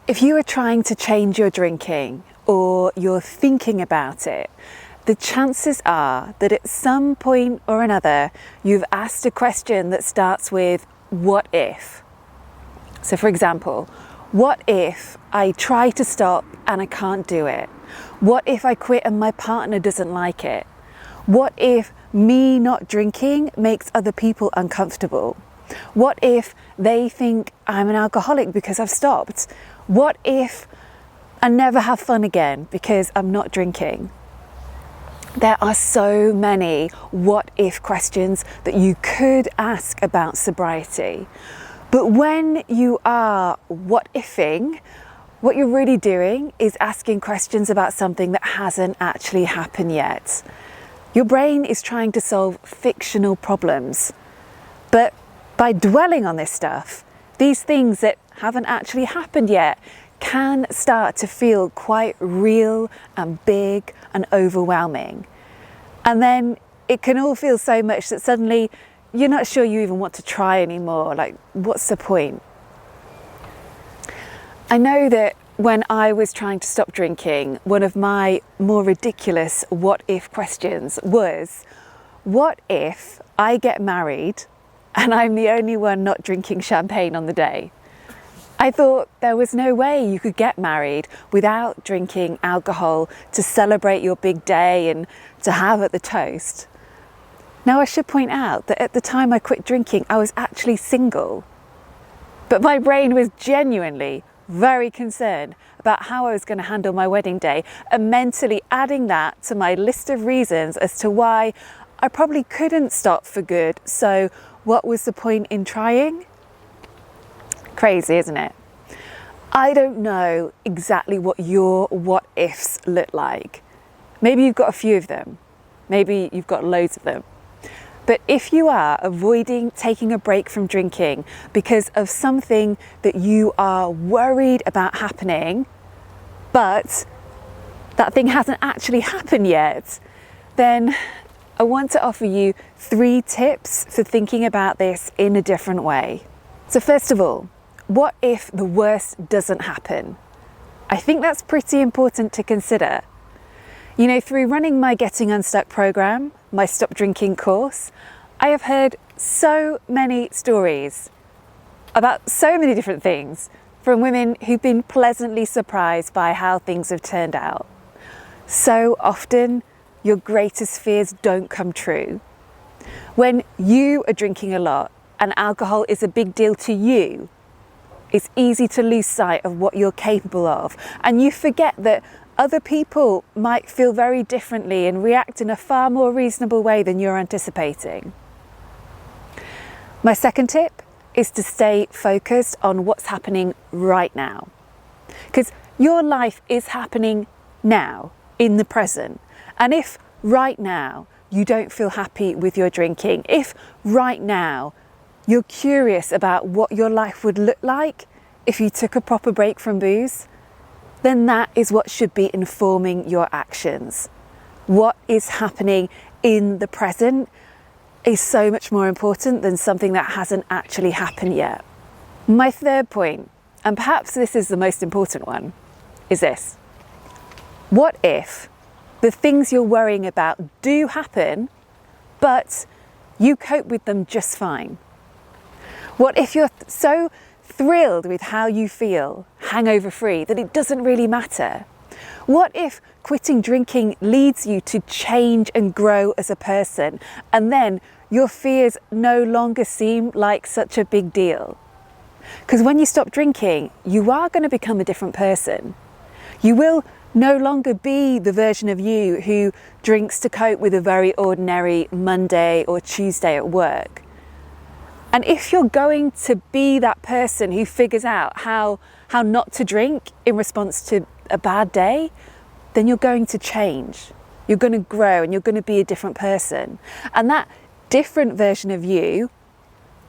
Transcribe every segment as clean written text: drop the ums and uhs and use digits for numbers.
If you are trying to change your drinking or you're thinking about it, the chances are that at some point or another you've asked a question that starts with what if? So for example, what if I try to stop and I can't do it? What if I quit and my partner doesn't like it? What if me not drinking makes other people uncomfortable? What if they think I'm an alcoholic because I've stopped? What if I never have fun again because I'm not drinking? There are so many what if questions that you could ask about sobriety. But when you are what ifing, what you're really doing is asking questions about something that hasn't actually happened yet. Your brain is trying to solve fictional problems. But by dwelling on this stuff, these things that haven't actually happened yet can start to feel quite real and big and overwhelming. And then it can all feel so much that suddenly you're not sure you even want to try anymore. Like, what's the point? I know that when I was trying to stop drinking, one of my more ridiculous what if questions was, what if I get married and I'm the only one not drinking champagne on the day? I thought there was no way you could get married without drinking alcohol to celebrate your big day and to have at the toast. Now I should point out that at the time I quit drinking, I was actually single. But my brain was genuinely very concerned about how I was going to handle my wedding day and mentally adding that to my list of reasons as to why I probably couldn't stop for good. So what was the point in trying? Crazy, isn't it? I don't know exactly what your what ifs look like. Maybe you've got a few of them. Maybe you've got loads of them. But if you are avoiding taking a break from drinking because of something that you are worried about happening, but that thing hasn't actually happened yet, then I want to offer you 3 tips for thinking about this in a different way. So first of all, what if the worst doesn't happen? I think that's pretty important to consider. You know, through running my Getting Unstuck program, my Stop Drinking course, I have heard so many stories about so many different things from women who've been pleasantly surprised by how things have turned out. So often, your greatest fears don't come true. When you are drinking a lot and alcohol is a big deal to you, it's easy to lose sight of what you're capable of, and you forget that other people might feel very differently and react in a far more reasonable way than you're anticipating. My second tip is to stay focused on what's happening right now. Because your life is happening now, in the present. And if right now you don't feel happy with your drinking, if right now you're curious about what your life would look like if you took a proper break from booze, then that is what should be informing your actions. What is happening in the present is so much more important than something that hasn't actually happened yet. My third point, and perhaps this is the most important one, is this. What if the things you're worrying about do happen, but you cope with them just fine? What if you're so thrilled with how you feel, hangover-free, that it doesn't really matter? What if quitting drinking leads you to change and grow as a person, and then your fears no longer seem like such a big deal? Because when you stop drinking, you are going to become a different person. You will no longer be the version of you who drinks to cope with a very ordinary Monday or Tuesday at work. And if you're going to be that person who figures out how not to drink in response to a bad day, then you're going to change. You're going to grow and you're going to be a different person. And that different version of you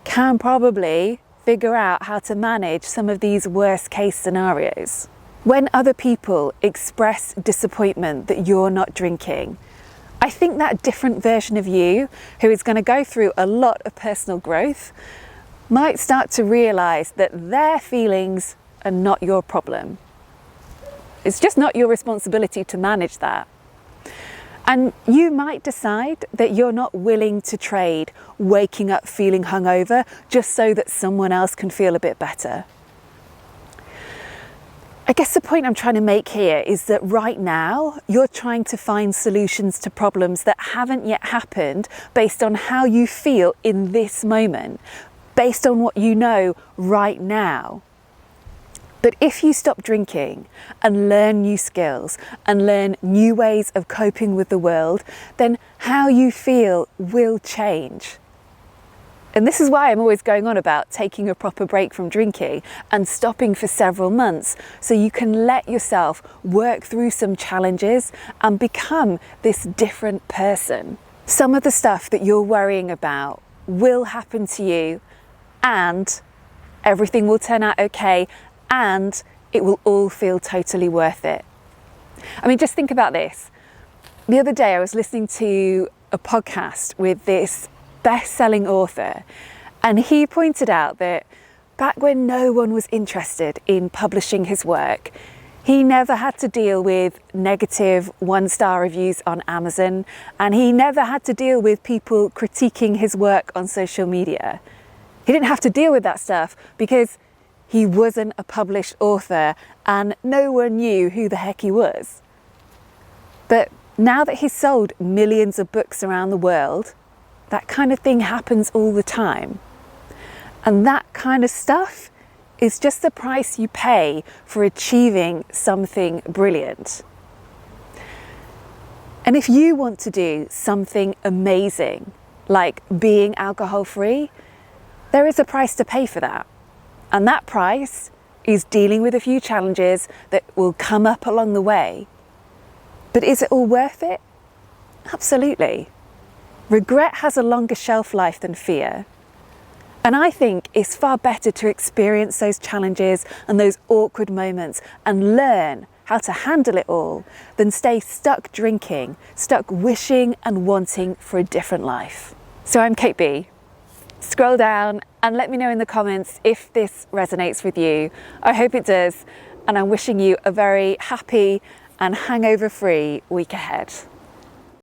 can probably figure out how to manage some of these worst case scenarios. When other people express disappointment that you're not drinking, I think that different version of you, who is going to go through a lot of personal growth, might start to realise that their feelings and not your problem. It's just not your responsibility to manage that. And you might decide that you're not willing to trade waking up feeling hungover just so that someone else can feel a bit better. I guess the point I'm trying to make here is that right now you're trying to find solutions to problems that haven't yet happened based on how you feel in this moment, based on what you know right now. But if you stop drinking and learn new skills and learn new ways of coping with the world, then how you feel will change. And this is why I'm always going on about taking a proper break from drinking and stopping for several months so you can let yourself work through some challenges and become this different person. Some of the stuff that you're worrying about will happen to you, and everything will turn out okay, and it will all feel totally worth it. I mean, just think about this. The other day I was listening to a podcast with this best-selling author, and he pointed out that back when no one was interested in publishing his work, he never had to deal with negative one-star reviews on Amazon, and he never had to deal with people critiquing his work on social media. He didn't have to deal with that stuff because he wasn't a published author and no one knew who the heck he was. But now that he's sold millions of books around the world, that kind of thing happens all the time. And that kind of stuff is just the price you pay for achieving something brilliant. And if you want to do something amazing, like being alcohol-free, there is a price to pay for that. And that price is dealing with a few challenges that will come up along the way. But is it all worth it? Absolutely. Regret has a longer shelf life than fear. And I think it's far better to experience those challenges and those awkward moments and learn how to handle it all than stay stuck drinking, stuck wishing and wanting for a different life. So I'm Kate B. Scroll down and let me know in the comments if this resonates with you. I hope it does, and I'm wishing you a very happy and hangover-free week ahead.